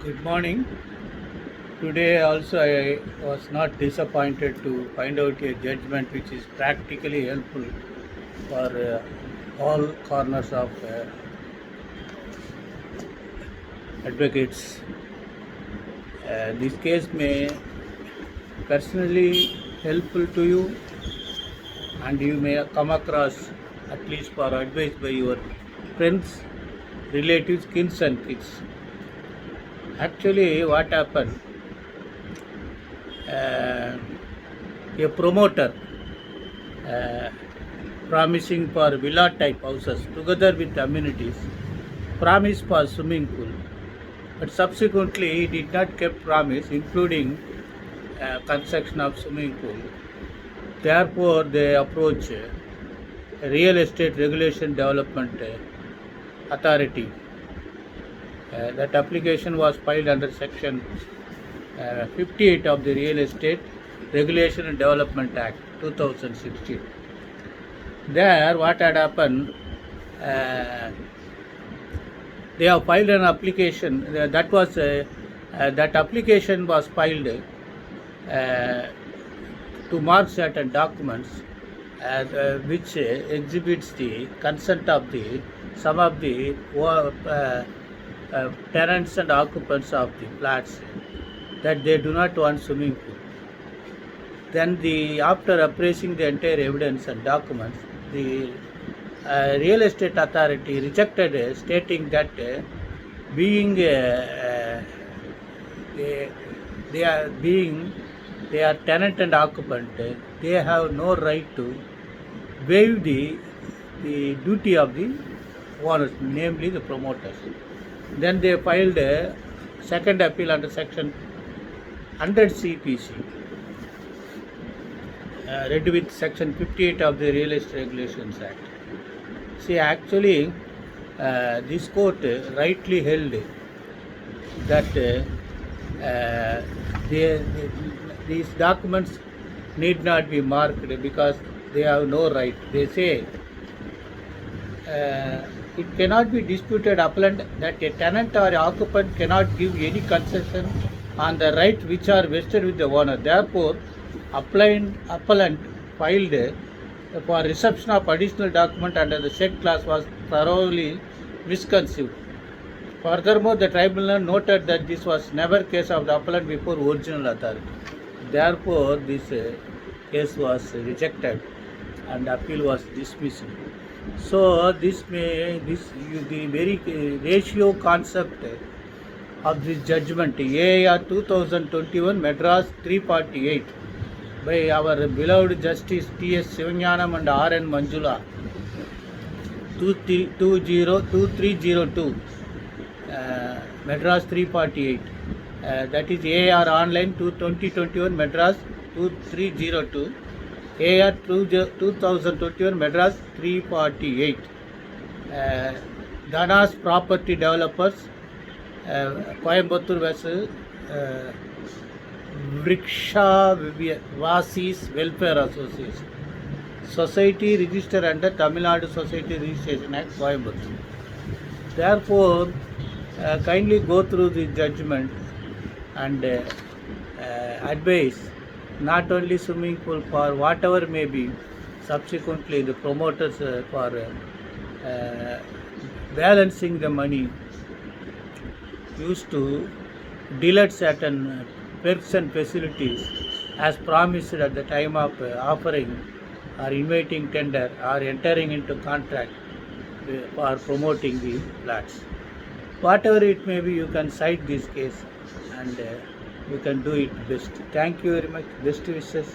Good morning. Today also I was not disappointed to find out a judgment which is practically helpful for all corners of advocates. This case may personally helpful to you and you may come across at least for advice by your friends, relatives, kids and kids. Actually what happened, uh, a promoter uh, promising for villa type houses together with amenities, promise for swimming pool, but subsequently he did not keep promise including construction of swimming pool. Therefore they approach real estate regulation development authority. That application was filed under section 58 of the Real Estate Regulation and Development Act 2016. There what had happened, they have filed an application that application was filed to mark certain documents which exhibits the consent of the some of the tenants and occupants of the flats that they do not want swimming pool. Then after appraising the entire evidence and documents, the real estate authority rejected stating that being they are tenant and occupant, they have no right to waive the duty of the owners, namely the promoters. Then they filed a second appeal under section 100 CPC, read with section 58 of the Real Estate Regulations Act. See, actually, this court rightly held that these documents need not be marked because they have no right. They say it cannot be disputed appellant that a tenant or occupant cannot give any concession on the right which are vested with the owner. Therefore, appellant filed for reception of additional document under the said clause was thoroughly misconceived. Furthermore, the tribunal noted that this was never case of the appellant before original authority. Therefore, this case was rejected and appeal was dismissed. So the very ratio concept of this judgment, AIR 2021 Madras 348 by our beloved Justice T.S. Sivanyanam and R.N. Manjula 2302 Madras 348, that is AIR online 2021 Madras 2302, AIR 2021 Madras 348, Dhanas Property Developers, Coimbatore vs. Vriksha Vasis Welfare Association, Society registered under Tamil Nadu Society Registration Act, Coimbatore. Therefore, kindly go through the judgment and advise not only swimming pool, for whatever may be subsequently the promoters for balancing the money used to delete certain perks and facilities as promised at the time of offering or inviting tender or entering into contract for promoting the flats. Whatever it may be, you can cite this case and you can do it best. Thank you very much. Best wishes.